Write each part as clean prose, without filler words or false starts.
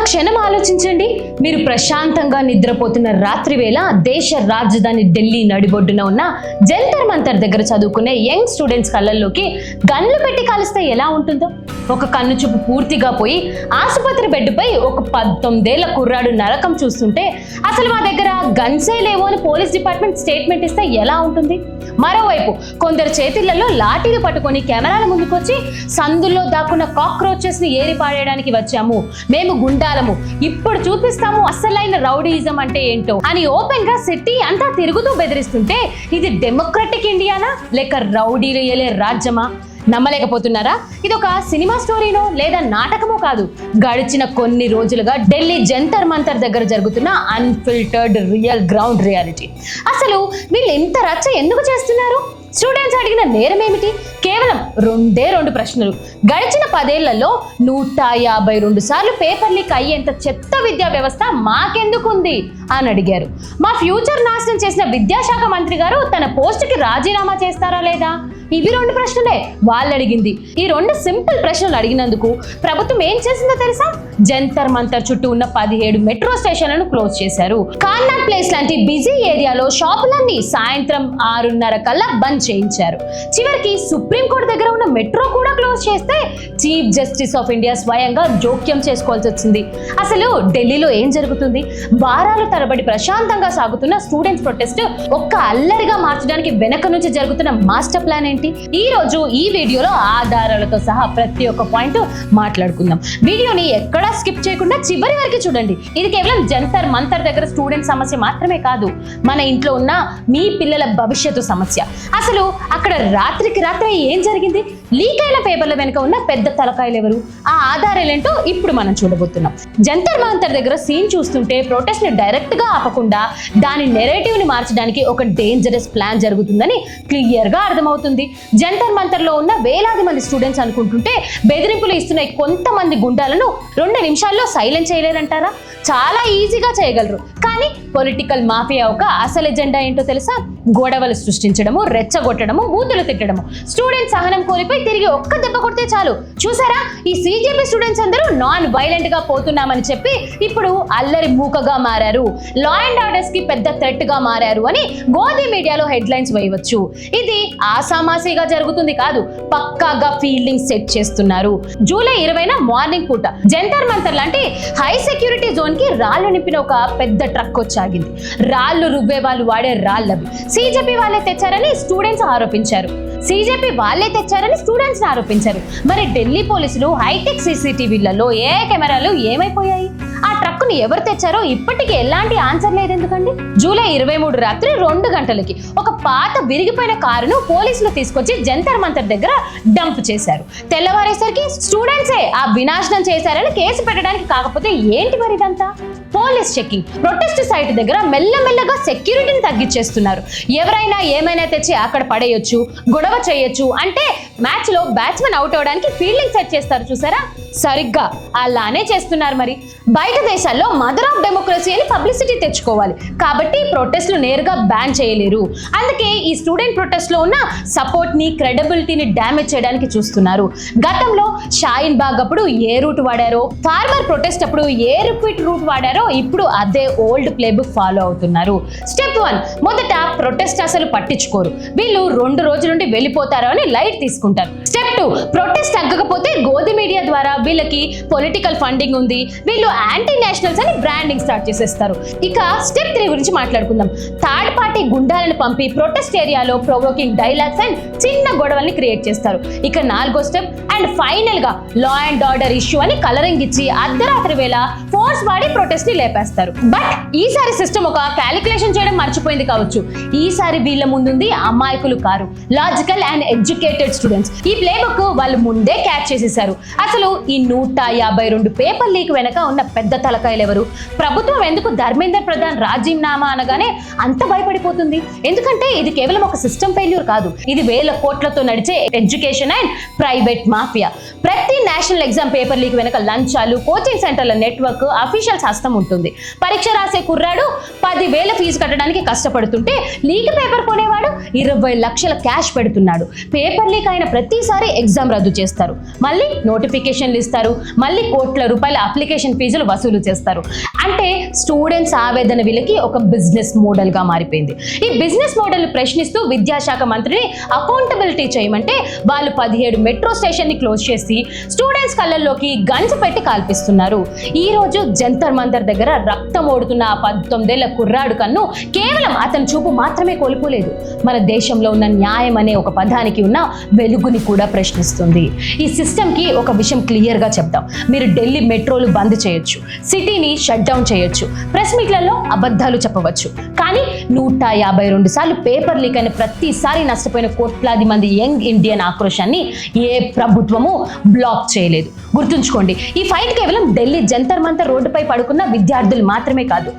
క్షణం ఆలోచించండి. మీరు ప్రశాంతంగా నిద్రపోతున్న రాత్రి వేళ దేశ రాజధాని ఢిల్లీ నడిబొడ్డున ఉన్న జంతర్ మంతర్ దగ్గర చదువుకునే యంగ్ స్టూడెంట్స్ కళ్ళల్లోకి గన్లు పెట్టి కాలిస్తే ఎలా ఉంటుందో. ఒక కన్ను చూపు పూర్తిగా పోయి ఆసుపత్రి బెడ్డుపై ఒక 19 ఏళ్ల కుర్రాడు నరకం చూస్తుంటే అసలు మా దగ్గర గన్సే లేవో అని పోలీస్ డిపార్ట్మెంట్ స్టేట్మెంట్ ఇస్తే ఎలా ఉంటుంది. మరోవైపు కొందరు చేతిళ్లలో లాఠీలు పట్టుకొని కెమెరాల ముందుకొచ్చి సందుల్లో దాక్కున్న కాక్రోచెస్ ని ఏరి పాడేయడానికి వచ్చాము, మేము గుండాలము, ఇప్పుడు చూపిస్తాము అసలైన రౌడీయిజం అంటే ఏంటో అని ఓపెన్ గా సిటీ అంతా తిరుగుతూ బెదిరిస్తుంటే ఇది డెమోక్రటిక్ ఇండియానా లేక రౌడీలు ఏలే రాజ్యమా? నమ్మలేకపోతున్నారా? ఇది ఒక సినిమా స్టోరీనో లేదా నాటకమో కాదు, గడిచిన కొన్ని రోజులుగా ఢిల్లీ జంతర్ మంతర్ దగ్గర జరుగుతున్న అన్ఫిల్టర్డ్ రియల్ గ్రౌండ్ రియాలిటీ. అసలు వీళ్ళు ఇంత రచ్చ ఎందుకు చేస్తున్నారు? స్టూడెంట్స్ అడిగిన నేరం ఏమిటి? కేవలం 2 ప్రశ్నలు. గడిచిన 10 ఏళ్లలో 152 సార్లు పేపర్ లీక్ అయ్యేంత చెత్త విద్యా వ్యవస్థ మాకెందుకుంది అని అడిగారు. మా ఫ్యూచర్ నాశనం చేసిన విద్యాశాఖ మంత్రి గారు తన పోస్టుకి రాజీనామా చేస్తారా లేదా? ఇవి 2 ప్రశ్నలే వాళ్ళు అడిగింది. ఈ 2 సింపుల్ ప్రశ్నలు అడిగినందుకు ప్రభుత్వం ఏం చేసిందో తెలుసా? జంతర్ మంతర్ చుట్టూ ఉన్న 17 మెట్రో స్టేషన్లను క్లోజ్ చేశారు. కార్నాట్ ప్లేస్ లాంటి బిజీ ఏరియాలో షాపులన్నీ సాయంత్రం 6:30 కల్లా బంద్ చేయించారు. చివరికి సుప్రీంకోర్టు దగ్గర ఉన్న మెట్రో కూడా క్లోజ్ చేస్తే చీఫ్ జస్టిస్ ఆఫ్ ఇండియా స్వయంగా జోక్యం చేసుకోవాల్సి వచ్చింది. అసలు ఢిల్లీలో ఏం జరుగుతుంది? వారాల తరబడి ప్రశాంతంగా సాగుతున్న స్టూడెంట్స్ ప్రొటెస్ట్ ఒక్క అల్లరిగా మార్చడానికి వెనక నుంచి జరుగుతున్న మాస్టర్ ప్లాన్ ఏంటి? ఈ రోజు ఈ వీడియోలో ఆధారాలతో సహా ప్రతి ఒక్క పాయింట్ మాట్లాడుకుందాం. వీడియోని ఎక్కడా స్కిప్ చేయకుండా చివరి వరకు చూడండి. ఇది కేవలం జంతర్ మంతర్ దగ్గర స్టూడెంట్ సమస్య మాత్రమే కాదు, మన ఇంట్లో ఉన్న మీ పిల్లల భవిష్యత్తు సమస్య. అసలు అక్కడ రాత్రికి రాత్రి ఏం జరిగింది? లీక్ అయిన పేపర్ల వెనుక ఉన్న పెద్ద తలకాయలు ఎవరు? ఆ ఆధారాలేంటో ఇప్పుడు మనం చూడబోతున్నాం. జంతర్ మంతర్ దగ్గర సీన్ చూస్తుంటే ప్రొటెస్ట్ ని డైరెక్ట్ గా ఆపకుండా దాని నెరేటివ్ ని మార్చడానికి ఒక డేంజరస్ ప్లాన్ జరుగుతుందని క్లియర్ గా అర్థమవుతుంది. జంతర్ మంతర్ లో ఉన్న వేలాది మంది స్టూడెంట్స్ అనుకుంటుంటే బెదిరింపులు ఇస్తున్న కొంతమంది గుండాలను 2 నిమిషాల్లో సైలెంట్ చేయలేరంటారా? చాలా ఈజీగా చేయగలరు. కానీ పొలిటికల్ మాఫియా ఒక అసలు ఎజెండా ఏంటో తెలుసా? గొడవలు సృష్టించడము, రెచ్చగొట్టడము, బూతులు తిట్టడము. స్టూడెంట్స్ సహనం కోల్పోయి తిరిగి ఒక్క దెబ్బ కొడితే చాలు. చూసారా, ఈ సిజేపీ స్టూడెంట్స్ అందరూ నాన్ వైలెంట్ గా పోతున్నామని చెప్పి ఇప్పుడు అల్లరి మూకగా మారారు, లా అండ్ ఆర్డర్స్ కి పెద్ద థ్రెట్ గా మారారు అని గోధి మీడియాలో హెడ్లైన్స్ వేయవచ్చు. ఇది ఆసామాసీగా జరుగుతుంది కాదు, పక్కాగా ఫీల్డింగ్ సెట్ చేస్తున్నారు. జూలై 20న మార్నింగ్ పూట జంతర్ మంతర్ లాంటి హై సెక్యూరిటీ జోన్ కి రాళ్లు నింపిన ఒక పెద్ద ట్రక్ వచ్చాగింది. రాళ్లు రువ్వే వాళ్ళు వాడే రాళ్ళవి సిజేపీ వాళ్ళే తెచ్చారని స్టూడెంట్స్ ఆరోపించారు. సిజేపీ వాళ్ళే తెచ్చారని స్టూడెంట్స్ ఆరోపించారు. మరి ఢిల్లీ పోలీసులు హైటెక్ సీసీటీవీలలో ఏ కెమెరాలు ఏమైపోయాయి? ఆ ట్రక్ ని ఎవరు తెచ్చారో ఇప్పటికీ ఎలాంటి ఆన్సర్ లేదు. ఎందుకండి? జూలై 23 రాత్రి 2 గంటలకి ఒక పాత విరిగిపోయిన కారును పోలీసులు తీసుకొచ్చి జంతర్ మంతర్ దగ్గర డంప్ చేశారు. తెల్లవారేసరికి స్టూడెంట్సే ఆ వినాశనం చేశారని కేసు పెట్టడానికి. కాకపోతే ఏంటి మరి ఇదంతా? Police checking. ప్రొటెస్ట్ సైట్ దగ్గర మెల్లమెల్లగా సెక్యూరిటీని తగ్గించేస్తున్నారు. ఎవరైనా ఏమైనా తెచ్చి అక్కడ పడేయొచ్చు, గొడవ చేయొచ్చు అంటే మ్యాచ్ లో బ్యాట్స్మెన్ అవుట్ అవడానికి ఫీల్డింగ్ సెట్ చేస్తారు. చూసారా, సరిగ్గా అలానే చేస్తున్నారు. మరి బయట దేశాల్లో మదర్ ఆఫ్ డెమోక్రసీ అని పబ్లిసిటీ తెచ్చుకోవాలి కాబట్టి ప్రొటెస్ట్లు నేరుగా బ్యాన్ చేయలేరు. అందుకే ఈ స్టూడెంట్ ప్రొటెస్ట్ లో ఉన్న సపోర్ట్ ని, క్రెడిబిలిటీని డ్యామేజ్ చేయడానికి చూస్తున్నారు. గతంలో షాయిన్ బాగ్ అప్పుడు ఏ రూట్ వాడారో, ఫార్మర్ ప్రొటెస్ట్ అప్పుడు ఏ రిపీట్ రూట్ వాడారో ఇప్పుడు అదే ఓల్డ్ ప్లే బుక్ ఫాలో అవుతున్నారు. స్టెప్ 1, మొదట ప్రొటెస్ట్ అసలు పట్టించుకోరు. వీళ్ళు 2 రోజుల నుండి వెళ్ళిపోతారో అని లైట్ తీసుకుంటారు. స్టెప్ 2, ప్రొటెస్ట్ తగ్గకపోతే గోధి మీడియా ద్వారా వీళ్ళకి పొలిటికల్ ఫండింగ్ ఉంది, వీళ్ళు యాంటీ నేషనల్స్ అని బ్రాండింగ్ స్టార్ట్ చేసేస్తారు. ఇక స్టెప్ 3 గురించి మాట్లాడుకుందాం. థర్డ్ పార్టీ గుండాలను పంపి ప్రొటెస్ట్ ఏరియాలో ప్రొవోకింగ్ డైలాగ్స్ అండ్ చిన్న గొడవల్ని క్రియేట్ చేస్తారు. ఇక 4వ స్టెప్ అండ్ ఫైనల్ గా లా అండ్ ఆర్డర్ ఇష్యూ అని కలరింగ్ ఇచ్చి అర్ధరాత్రి వేళ ఫోర్స్ వాడి ప్రొటెస్ట్ ని లేపేస్తారు. బట్ ఈసారి సిస్టమ్ ఒక క్యాలిక్యులేషన్ చేయడం మర్చిపోయింది కావచ్చు. ఈసారి వీళ్ళ ముందుంది అమాయకులు car, logical and educated students. ఈ ప్లే బుక్ వాళ్ళు ముందే క్యాచ్ చేసేసారు. అసలు ఈ 152 పేపర్ లీక్ వెనక ఉన్న పెద్ద తలకాయలు ఎవరు? ప్రభుత్వం ఎందుకు ధర్మేంద్ర ప్రధాన్ రాజీనామా అనగానే అంత భయపడిపోతుంది? ఎందుకంటే ఇది కేవలం ఒక సిస్టమ్ ఫెయిల్యూర్ కాదు, ఇది వేల కోట్లతో నడిచే ఎడ్యుకేషన్ అండ్ ప్రైవేట్ మాఫియా. ప్రతి నేషనల్ ఎగ్జామ్ పేపర్ లీక్ వెనక లంచాలు, కోచింగ్ సెంటర్ల నెట్వర్క్, అఫీషియల్స్ హస్తం ఉంటుంది. పరీక్ష రాసే కుర్రాడు 10,000 ఫీజు కట్టడానికి కష్టపడుతుంటే లీక్ పేపర్ కొనేవాడు 20 లక్షల క్యాష్ పెడుతున్నాడు. పేపర్ లీక్ అయిన ప్రతిసారి ఎగ్జామ్ రద్దు చేస్తారు, మళ్ళీ నోటిఫికేషన్లు ఇస్తారు, మళ్ళీ కోట్ల రూపాయల అప్లికేషన్ ఫీజులు వసూలు చేస్తారు. అంటే స్టూడెంట్స్ ఆవేదన వీళ్ళకి ఒక బిజినెస్ మోడల్ గా మారిపోయింది. ఈ బిజినెస్ మోడల్ ప్రశ్నిస్తూ విద్యాశాఖ మంత్రిని అకౌంటబిలిటీ చేయమంటే వాళ్ళు 17 మెట్రో స్టేషన్ ని క్లోజ్ చేసి స్టూడెంట్స్ కళ్ళల్లోకి గన్స్ పెట్టి కాల్పిస్తున్నారు. ఈ రోజు జంతర్ మంతర్ దగ్గర రక్తం ఓడుతున్న ఆ 19 ఏళ్ల కుర్రాడు కన్ను కేవలం అతని చూపు మాత్రమే కోల్పోలేదు, మన దేశంలో ఉన్న న్యాయం అనే ఒక పదానికి ఉన్న వెలుగుని కూడా ప్రశ్నిస్తుంది. ఈ సిస్టమ్ కి ఒక విషయం క్లియర్ గా చెప్తాం. మీరు ఢిల్లీ మెట్రోలు బంద్ చేయొచ్చు, సిటీని షట్ డౌన్ చేయొచ్చు, ప్రెస్ మీట్లలో అబద్ధాలు చెప్పవచ్చు, కానీ 152 సార్లు పేపర్ లీక్ అయిన ప్రతిసారి నష్టపోయిన కోట్లాది మంది యంగ్ ఇండియన్ ఆక్రోశాన్ని ఏ ప్రభుత్వము బ్లాక్ చేయలేదు. గుర్తుంచుకోండి, ఈ ఫైట్ కేవలం ఢిల్లీ జంతర్ మంతర్ రోడ్డుపై పడుకున్న విద్యార్థులు మాత్రమే కాదు,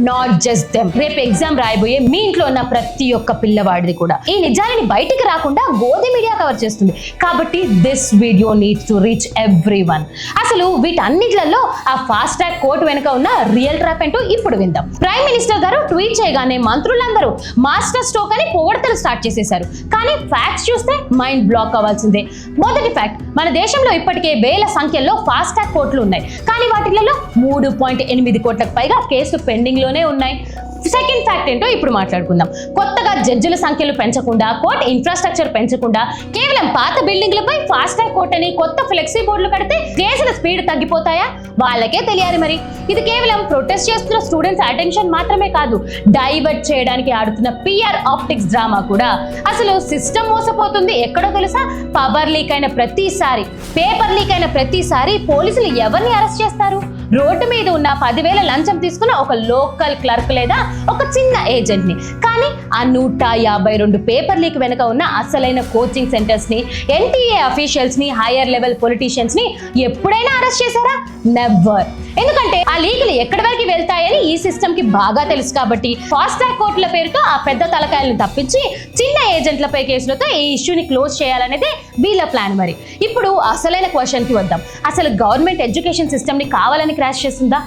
నాట్ జస్ట్ దెమ్, రేపు ఎగ్జామ్ రాయబోయే మీ ఇంట్లో ఉన్న ప్రతి ఒక్క పిల్లవాడిది కూడా. ఈ నిజాలని బయటికి రాకుండా గోధి మీడియా కవర్ చేస్తుంది, కాబట్టి this video needs to reach everyone. అసలు వీటన్నిట్లలో ఆ ఫాస్ట్ ట్రాక్ కోర్టు వెనుక ఉన్న రియల్ ట్రాప్ ఏంటో ఇప్పుడు విందాం. ప్రైమ్ మినిస్టర్ గారు ట్వీట్ చేయగానే మంత్రులందరూ మాస్టర్ స్ట్రోక్ అని పొగడతలు స్టార్ట్ చేసేశారు, కానీ ఫ్యాక్ట్స్ చూస్తే మైండ్ బ్లాక్ అవ్వాల్సిందే. మొదటి ఫ్యాక్ట్, మన దేశంలో ఇప్పటికే వేల సంఖ్యలో ఫాస్ట్ ట్రాక్ కోర్టులు ఉన్నాయి, కానీ వాటిలలో 3.8 కోట్లకు పైగా కేసులు పెండింగ్ లోనే ఉన్నాయి. సెకండ్ ఫ్యాక్ట్ ఏంటో ఇప్పుడు మాట్లాడుకుందాం. కొత్తగా జడ్జిల సంఖ్యలు పెంచకుండా, కోర్టు ఇన్ఫ్రాస్ట్రక్చర్ పెంచకుండా, కేవలం పాత బిల్డింగ్లపై ఫాస్ట్ ట్రాక్ కోర్ట్ అని కొత్త ఫ్లెక్సీ బోర్డులు కడితే కేసుల స్పీడ్ తగ్గిపోతాయా? వాళ్ళకే తెలియాలి మరి. ఇది కేవలం ప్రొటెస్ట్ చేస్తున్న స్టూడెంట్స్ అటెన్షన్ మాత్రమే కాదు, డైవర్ట్ చేయడానికి ఆడుతున్న పిఆర్ ఆప్టిక్స్ డ్రామా కూడా. అసలు సిస్టమ్ మోసపోతుంది ఎక్కడో తెలుసా? పవర్ లీక్ అయిన ప్రతిసారి, పేపర్ లీక్ అయిన ప్రతిసారి పోలీసులు ఎవరిని అరెస్ట్ చేస్తారు? రోడ్డు మీద ఉన్న 10,000 లంచం తీసుకున్న ఒక లోకల్ క్లర్క్ లేదా ఒక చిన్న ఏజెంట్ ని. కానీ ఆ 152 పేపర్ లీక్ వెనుక ఉన్న అసలైన కోచింగ్ సెంటర్స్ ని, ఎన్టీఏ అఫీషియల్స్ ని, హైయర్ లెవెల్ పొలిటీషియన్స్ ని ఎప్పుడైనా అరెస్ట్ చేశారా? నెవర్. ఎందుకంటే ఆ లీకులు ఎక్కడి వరకు వెళ్తాయని ఈ సిస్టమ్ కి బాగా తెలుసు కాబట్టి ఫాస్ట్ ట్రాక్ కోర్టుల పేరుతో ఆ పెద్ద తలకాయలను తప్పించి చిన్న ఏజెంట్లపై కేసులతో ఈ ఇష్యూని క్లోజ్ చేయాలనేదే వీళ్ళ ప్లాన్. మరి ఇప్పుడు అసలైన క్వశ్చన్ కి వద్దాం. అసలు గవర్నమెంట్ ఎడ్యుకేషన్ సిస్టమ్ ని కావాలని క్రాష్ చేస్తుందా?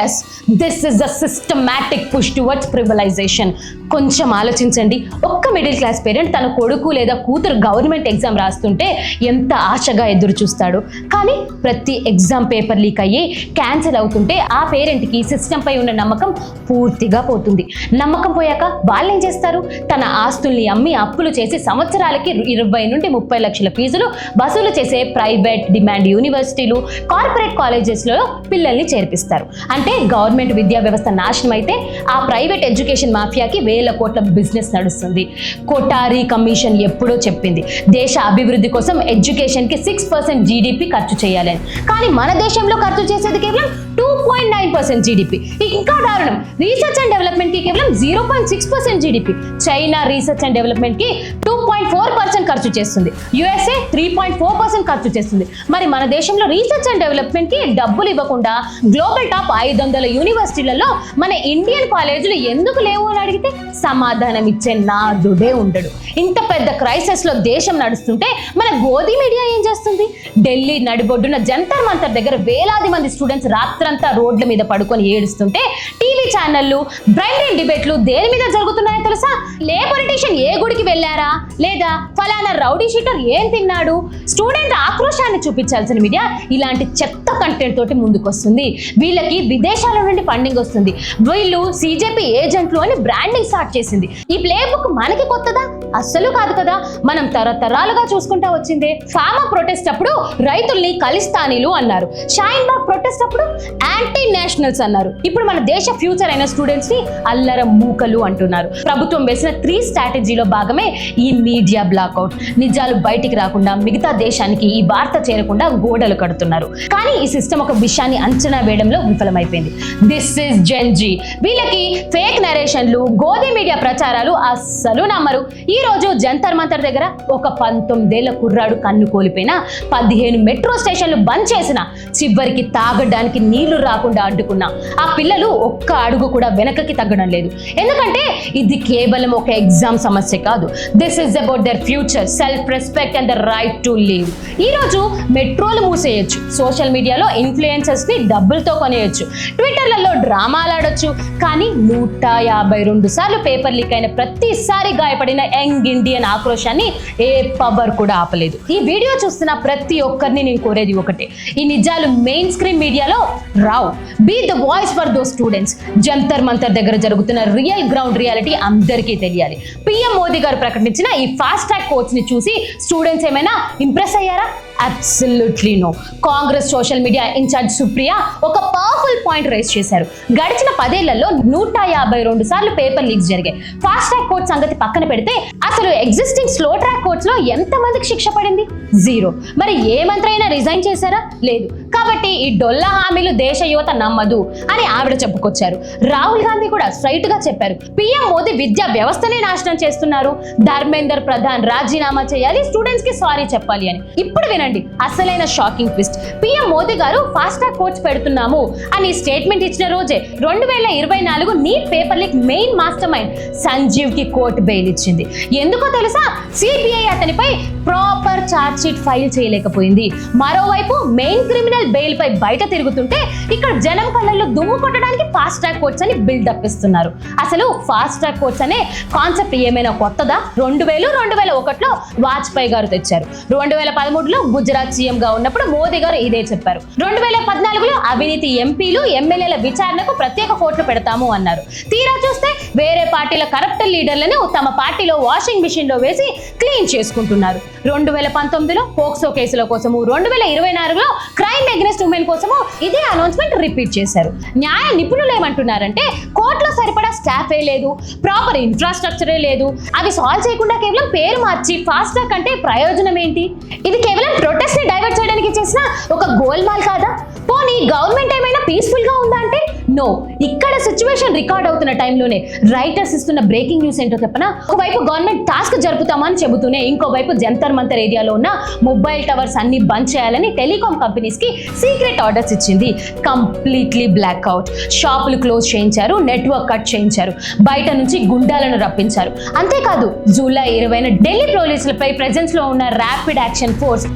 Yes, this is a systematic push towards privatisation. కొంచెం ఆలోచించండి. ఒక్క మిడిల్ క్లాస్ పేరెంట్ తన కొడుకు లేదా కూతురు గవర్నమెంట్ ఎగ్జామ్ రాస్తుంటే ఎంత ఆశగా ఎదురు చూస్తాడు. కానీ ప్రతి ఎగ్జామ్ పేపర్ లీక్ అయ్యి క్యాన్సిల్ అవుతుంటే ఆ పేరెంట్కి సిస్టమ్ పై ఉన్న నమ్మకం పూర్తిగా పోతుంది. నమ్మకం పోయాక వాళ్ళు ఏం చేస్తారు? తన ఆస్తుల్ని అమ్మి అప్పులు చేసి సంవత్సరాలకి 20 నుండి 30 లక్షల ఫీజులు వసూలు చేసే ప్రైవేట్ డిమాండ్ యూనివర్సిటీలు, కార్పొరేట్ కాలేజెస్లో పిల్లల్ని చేర్పిస్తారు. అంటే గవర్నమెంట్ విద్యా వ్యవస్థ నాశనం అయితే ఆ ప్రైవేట్ ఎడ్యుకేషన్ మాఫియాకి వేల కోట్ల బిజినెస్ నడుస్తుంది. కొటారి కమిషన్ ఎప్పుడో చెప్పింది దేశ అభివృద్ధి కోసం ఎడ్యుకేషన్ కి 6% జీడిపి ఖర్చు చేయాలని. కానీ మన దేశంలో ఖర్చు చేసేది కేవలం 2.9% జీడిపి. ఇంకా దారుణం, రీసెర్చ్ అండ్ డెవలప్మెంట్ కి కేవలం 0.6% GDP. China research and development కి 2.4% ఖర్చు చేస్తుంది. యుఎస్ఏ 3.4% ఖర్చు చేస్తుంది. మరి మన దేశంలో రీసెర్చ్ అండ్ డెవలప్మెంట్ కి డబ్బులు ఇవ్వకుండా గ్లోబల్ టాప్ 500 యూనివర్సిటీలలో మన ఇండియన్ కాలేజీలు ఎందుకు లేవు అని అడిగితే సమాధానం ఇచ్చే నాదుడే ఉండడు. ఇంత పెద్ద క్రైసిస్ లో దేశం నడుస్తుంటే మన గోధి మీడియా ఏం చేస్తుంది? ఢిల్లీ నడిబొడ్డున జంతర్ మంతర్ దగ్గర వేలాది మంది స్టూడెంట్స్ రాత్రంతా రోడ్ల మీద పడుకొని ఏడుస్తుంటే టీవీ ఛానళ్లు బ్రైన్ డిబేట్లు దేని మీద జరుగుతున్నాయో తెలుసా? ఏ పొలిటీషియన్ ఏ గుడికి వెళ్ళారా, లేదా ఫలానా రౌడీ షీటర్ ఏం తిన్నాడు, స్టూడెంట్ ఆక్రోశాన్ని చూపించాల్సిన మీడియా ఇలాంటి చెత్త కంటెంట్ తోటి ముందుకొస్తుంది. వీళ్ళకి విదేశాల నుండి ఫండింగ్ వస్తుంది. వీళ్ళు సిజేపీ ఏజెంట్లు అని బ్రాండింగ్ స్టార్ట్ చేసింది. ఈ ప్లే బుక్ మనకి కొత్తదా? అస్సలు కాదు కదా, మనం తరతరాలుగా చూసుకుంటా వచ్చిందే. ఫార్మా ప్రొటెస్ట్ అప్పుడు రైతుల్ని ఖలిస్తానీలు అన్నారు, షాయిన్ బాగ్ ప్రొటెస్ట్ అప్పుడు యాంటీ నేషనల్స్ అన్నారు. ఇప్పుడు మన దేశ ఫ్యూచర్ అయిన స్టూడెంట్స్ ని అల్లర మూకలు అంటున్నారు. ప్రభుత్వం వేసిన 3 స్ట్రాటజీలో భాగమే ఈ మీడియా బ్లాక్అవుట్. నిజాలు బయటికి రాకుండా మిగతా దేశానికి ఈ వార్త చేరకుండా గోడలు కడుతున్నారు. కానీ ఈ సిస్టమ్ ఒక విషయాన్ని అంచనా వేయడంలో విఫలమైపోయింది. This is Gen Z. వీళ్ళకి ఫేక్ నరేషన్లు, గోధి మీడియా ప్రచారాలు అస్సలు నమ్మరు. ఈ రోజు జంతర్ మంతర్ దగ్గర ఒక 19 ఏళ్ల కుర్రాడు కన్ను కోల్పోయినా, 15 మెట్రో స్టేషన్లు బంద్ చేసిన, చివరికి తాగడానికి నీళ్లు రాకుండా అడ్డుకున్న అనుకున్నా ఆ పిల్లలు ఒక్క అడుగు కూడా వెనకకి తగ్గడం లేదు. ఎందుకంటే ఇది కేవలం ఒక ఎగ్జామ్ సమస్య కాదు. This is about their future, self respect and the right to live. ఈరోజు మెట్రోలు మూసేయచ్చు, సోషల్ మీడియాలో ఇన్ఫ్లుయెన్సర్స్ ని డబ్బులతో కొనేయచ్చు, ట్విట్టర్లలో డ్రామాలు ఆడొచ్చు, కానీ 152 సార్లు పేపర్ లీక్ అయిన ప్రతిసారి గాయపడిన యంగ్ ఇండియన్ ఆక్రోశాన్ని ఏ పవర్ కూడా ఆపలేదు. ఈ వీడియో చూస్తున్న ప్రతి ఒక్కరిని నేను కోరేది ఒకటే, ఈ నిజాలు మెయిన్ స్క్రీన్ మీడియాలో రావు. Be the voice for those students. Jantar Mantar దగ్గర జరుగుతున్న రియల్ గ్రౌండ్ రియాలిటీ అందరికీ తెలియాలి. పిఎం మోదీ గారు ప్రకటించిన ఈ ఫాస్ట్ ట్రాక్ కోర్స్ ని చూసి స్టూడెంట్స్ ఏమైనా ఇంప్రెస్ అయ్యారా? Absolutely no. Congress social media incharge Supriya ఒక పవర్ఫుల్ పాయింట్ రేస్ చేశారు. గడిచిన 10 ఏళ్లలో 152 సార్లు పేపర్ లీక్స్ జరిగాయి. ఫాస్ట్ ట్రాక్ కోర్ట్ సంగతి పక్కన పెడితే అసలు ఎగ్జిస్టింగ్ స్లో ట్రాక్ కోర్ట్స్ లో ఎంత మందికి శిక్ష పడింది? 0. మరి ఏ మంత్రి అయినా రిజైన్ చేశారా? లేదు. కాబట్టి ఈ డొల్ల హామీలు దేశ యువత నమ్మదు అని ఆవిడ చెప్పుకొచ్చారు. రాహుల్ గాంధీ కూడా స్ట్రైట్ గా చెప్పారు, పిఎం మోదీ విద్యా వ్యవస్థనే నాశనం చేస్తున్నారు, ధర్మేందర్ ప్రధాన్ రాజీనామా చేయాలి, స్టూడెంట్స్ కి సారీ చెప్పాలి అని. ఇప్పుడు వినండి అసలైన షాకింగ్ ట్విస్ట్. పిఎం మోదీ గారు ఫాస్ట్ ట్రాక్ కోర్ట్స్ పెడుతున్నాము అని స్టేట్మెంట్ ఇచ్చిన రోజే 2024 NEET paper leak main mastermind Sanjeev కి కోర్టు బెయిల్ ఇచ్చింది. ఎందుకో తెలుసా? సిబిఐ అతనిపై ప్రాపర్ ఛార్జ్ షీట్ ఫైల్ చేయలేకపోయింది. మరోవైపు మెయిన్ క్రిమినల్ బెయిల్ పై బయట తిరుగుతుంటే ఇక్కడ జనం కళ్ళల్లో దుమ్ము కొట్టడానికి ఫాస్ట్ ట్రాక్ కోర్ట్స్ అని బిల్డప్ ఇస్తున్నారు. అసలు ఫాస్ట్ ట్రాక్ కోర్ట్స్ అనే కాన్సెప్ట్ ఏమైనా కొత్తదా? 2001లో వాజ్పేయి గారు తెచ్చారు. 2013లో గుజరాత్ సీఎం గా ఉన్నప్పుడు మోదీ గారు ఇదే చెప్పారు. 2014లో అవినీతి ఎంపీలు ఎమ్మెల్యేల విచారణకు ప్రత్యేక కోర్టులు పెడతాము అన్నారు. తీరా చూస్తే వేరే పార్టీల కరప్ట్ లీడర్లను తమ పార్టీలో వాషింగ్ మిషన్ లో వేసి క్లీన్ చేసుకుంటున్నారు. 2019లో పోక్సో కేసుల కోసము, 2024లో క్రైమ్ అగైన్స్ట్ ఉమెన్ కోసము ఇదే అనౌన్స్మెంట్ రిపీట్ చేశారు. న్యాయ నిపుణులు ఏమంటున్నారంటే కోర్టులో సరిపడా స్టాఫే లేదు, ప్రాపర్ ఇన్ఫ్రాస్ట్రక్చరే లేదు. అవి సాల్వ్ చేయకుండా కేవలం పేరు మార్చి ఫాస్ట్ ట్రాక్ అంటే ప్రయోజనం ఏంటి? ఇది కేవలం ప్రొటెస్ట్ ని డైవర్ట్ చేయడానికి చేసిన ఒక గోల్మాల్ కాదా? పోనీ గవర్నమెంట్ ఏమైనా పీస్ఫుల్ గా ఉందా అంటే నో. ఇక్కడ సిచ్యువేషన్ రికార్డ్ అవుతున్న టైంలోనే రైటర్స్ ఇస్తున్న బ్రేకింగ్ న్యూస్ ఏంటో చెప్పనా? ఒకవైపు గవర్నమెంట్ టాస్క్ జరుపుతామని చెబుతూనే ఇంకోవైపు జంతర్ మంతర్ ఏరియాలో ఉన్న మొబైల్ టవర్స్ అన్ని బంద్ చేయాలని టెలికాం కంపెనీస్ కి సీక్రెట్ ఆర్డర్స్ ఇచ్చింది. Completely blackout. షాపులు క్లోజ్ చేయించారు, నెట్వర్క్ కట్ చేయించారు, బయట నుంచి గుండాలను రప్పించారు. అంతేకాదు జూలై 20న ఢిల్లీ పోలీసులపై ప్రెజెన్స్ లో ఉన్న rapid action force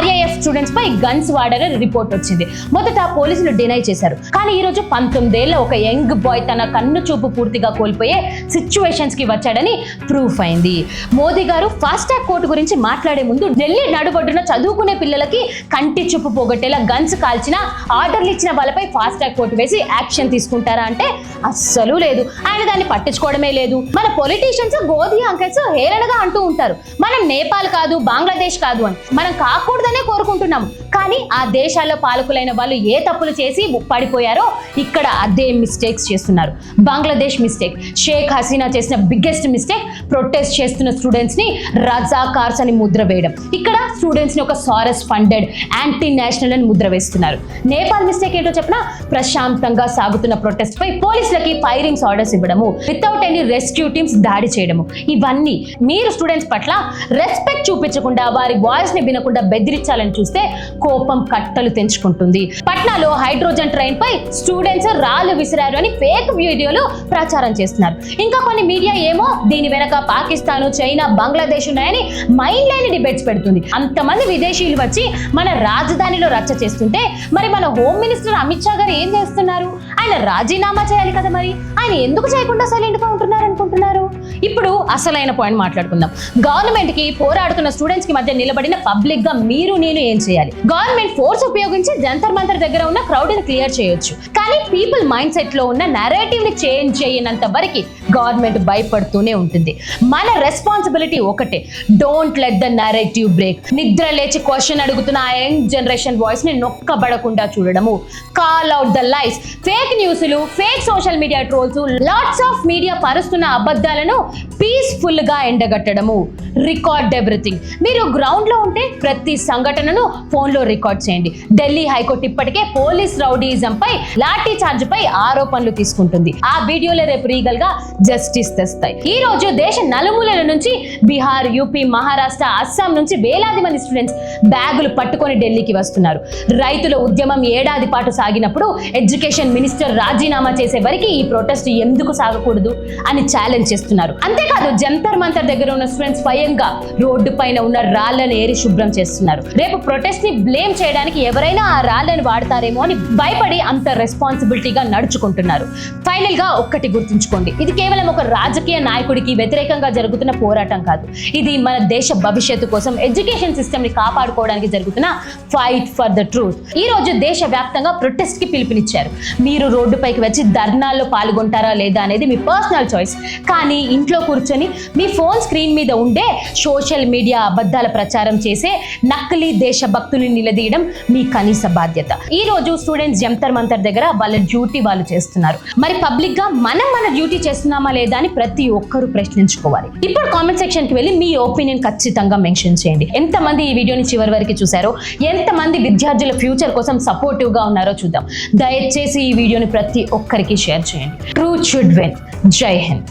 RAF students పై గన్స్ వాడారని రిపోర్ట్ వచ్చింది. మొదట పోలీసులు డినై చేశారు, కానీ ఈ రోజు 19 ఏళ్ల ఒక యంగ్ బాయ్ తన కన్ను చూపు పూర్తిగా కోల్పోయే సిచ్యువేషన్స్ కి వచ్చాడని ప్రూఫ్ అయింది. మోదీ గారు ఫాస్ట్ ట్రాక్ కోర్టు గురించి మాట్లాడే ముందు ఢిల్లీ నడుబొడ్డున చదువుకునే పిల్లలకి కంటి చూపు పోగొట్టేలా గన్స్ కాల్చిన, ఆర్డర్లు ఇచ్చిన వాళ్ళపై ఫాస్ట్ ట్రాక్ కోర్టు వేసి యాక్షన్ తీసుకుంటారా అంటే అస్సలు లేదు. ఆయన దాన్ని పట్టించుకోవడమే లేదు. మన పొలిటీషియన్స్ గోధి అంకెట్స్ హేళనగా అంటూ ఉంటారు, మనం నేపాల్ కాదు బంగ్లాదేశ్ కాదు అని. మనం కాకూడదనే కోరుకుంటున్నాము, కానీ ఆ దేశాల్లో పాలకులైన వాళ్ళు ఏ తప్పులు చేసి పడిపోయారో ఇక్కడ అదే మిస్టేక్స్ చేస్తున్నారు. బంగ్లాదేశ్ మిస్టేక్, షేక్ హసీనా చేసిన బిగ్గెస్ట్ మిస్టేక్ ప్రొటెస్ట్ చేస్తున్న స్టూడెంట్స్ ని రజాకార్స్ అని ముద్ర వేయడం. ఇక్కడ స్టూడెంట్స్ ని ఒక సారస్ ఫండెడ్ యాంటీ నేషనల్ అని ముద్ర వేస్తున్నారు. నేపాల్ మిస్టేక్ ఏంటో చెప్పినా ప్రశాంతంగా సాగుతున్న ప్రొటెస్ట్ పై పోలీసులకి ఫైరింగ్స్ ఆర్డర్స్ ఇవ్వడము, వితౌట్ ఎనీ రెస్క్యూ టీమ్స్ దాడి చేయడము. ఇవన్నీ మీరు స్టూడెంట్స్ పట్ల రెస్పెక్ట్ చూపించకుండా వారి వాయిస్ ని వినకుండా బెదిరించాలని చూస్తే కోపం కట్టలు తెంచుకుంటుంది. పట్నాలో హైడ్రోజన్ ట్రైన్ పై స్టూడెంట్స్ రాళ్ళు విసిరారు అని ఫేక్ వీడియోలు ప్రచారం చేస్తున్నారు. ఇంకా కొన్ని మీడియా ఏమో దీని వెనక పాకిస్తాన్, చైనా, బంగ్లాదేశ్ ఉన్నాయని మైండ్ లేని డిబేట్స్ పెడుతుంది. అంతమంది విదేశీయులు వచ్చి మన రాజధానిలో రచ్చ చేస్తుంటే మరి మన హోమ్ మినిస్టర్ అమిత్ షా గారు ఏం చేస్తున్నారు? ఆయన రాజీనామా చేయాలి కదా, మరి ఆయన ఎందుకు చేయకుండా సైలెంట్ గా ఉంటున్నారు అనుకుంటున్నారు? ఇప్పుడు అసలైన పాయింట్ మాట్లాడుకుందాం. గవర్నమెంట్ కి పోరాడుతున్న స్టూడెంట్స్ కి మధ్య నిలబడిన పబ్లిక్ గా మీరు నేను ఏం చేయాలి? గవర్నమెంట్ ఫోర్స్ ఉపయోగించి జంతర్ మంతర్ దగ్గర ఉన్న క్రౌడ్ ని క్లియర్ చేయొచ్చు, కానీ పీపుల్ మైండ్ సెట్ లో ఉన్న నరేటివ్ ని చేంజ్ చేయనంత వరకు గవర్నమెంట్ భయపడుతూనే ఉంటుంది. మన రెస్పాన్సిబిలిటీ ఒకటే, don't let the narrative break. నిద్ర లేచి క్వశ్చన్ అడుగుతున్న ఆ యంగ్ జనరేషన్ వాయిస్ ని నొక్కబడకుండా చూడడము, call out the lies. Fake న్యూస్లు, fake social media trolls, lots of media పరుస్తున్న అబద్ధాలను పీస్ఫుల్ గా ఎండగట్టడము, రికార్డ్ ఎవ్రీథింగ్. మీరు గ్రౌండ్ లో ఉంటే ప్రతి సంఘటనను ఫోన్ లో రికార్డ్ చేయండి. ఢిల్లీ హైకోర్టు ఇప్పటికే పోలీస్ రౌడీయిజం పై లాఠీ చార్జ్ పై ఆరోపణలు తీసుకుంటుంది. ఆ వీడియోలే రేపు రీగల్ గా జస్టిస్ తెస్తాయి. ఈ రోజు దేశ నలుమూలల నుంచి బీహార్, యూపీ, మహారాష్ట్ర, అస్సాం నుంచి వేలాది మంది స్టూడెంట్స్ బ్యాగులు పట్టుకొని ఢిల్లీకి వస్తున్నారు. రైతుల ఉద్యమం ఏడాది పాటు సాగినప్పుడు ఎడ్యుకేషన్ మినిస్టర్ రాజీనామా చేసే వరకు ఈ ప్రొటెస్ట్ ఎందుకు సాగకూడదు అని ఛాలెంజ్ చేస్తున్నారు. అంతేకాదు జంతర్ మంతర్ దగ్గర ఉన్న స్టూడెంట్స్ స్వయంగా రోడ్డు పైన ఉన్న రాళ్లను ఏరి శుభ్రం చేస్తున్నారు. రేపు ప్రొటెస్ట్ ని బ్లేమ్ చేయడానికి ఎవరైనా ఆ రాళ్లను వాడతారేమో అని భయపడి అంత రెస్పాన్సిబిలిటీగా నడుచుకుంటున్నారు. ఫైనల్ గా ఒక్కటి గుర్తుంచుకోండి, ఇది కేవలం ఒక రాజకీయ నాయకుడికి వ్యతిరేకంగా జరుగుతున్న పోరాటం కాదు. ఇది మన దేశ భవిష్యత్తు కోసం ఎడ్యుకేషన్ సిస్టమ్ ని కాపాడుకోవడానికి జరుగుతున్న ఫైట్ ఫర్ ద ట్రూత్. ఈ రోజు దేశ వ్యాప్తంగా ప్రొటెస్ట్ కి పిలుపునిచ్చారు. మీరు రోడ్డుపైకి వచ్చి ధర్నాల్లో పాల్గొంటారా లేదా అనేది మీ పర్సనల్ చాయిస్. కానీ ఇంట్లో కూర్చొని మీ ఫోన్ స్క్రీన్ మీద ఉండే సోషల్ మీడియా అబద్ధాల ప్రచారం చేసే నకిలీ దేశభక్తుల్ని నిలదీయడం మీ కనీస బాధ్యత. ఈ రోజు స్టూడెంట్స్ జంతర్ మంతర్ దగ్గర వాళ్ళ డ్యూటీ వాళ్ళు చేస్తున్నారు. మరి పబ్లిక్ గా మనం మన డ్యూటీ చేస్తున్నామా లేదా అని ప్రతి ఒక్కరూ ప్రశ్నించుకోవాలి. ఇప్పుడు కామెంట్ సెక్షన్ కి వెళ్ళి మీ ఒపీనియన్ ఖచ్చితంగా మెన్షన్ చేయండి. ఎంతమంది ఈ వీడియోని చివరి వరకు చూసారో, ఎంతమంది విద్యార్థుల ఫ్యూచర్ కోసం సపోర్టివ్ గా ఉన్నారో చూద్దాం. దయచేసి ఈ వీడియోని ప్రతి ఒక్కరికి షేర్ చేయండి. Truth should win. జై హింద్.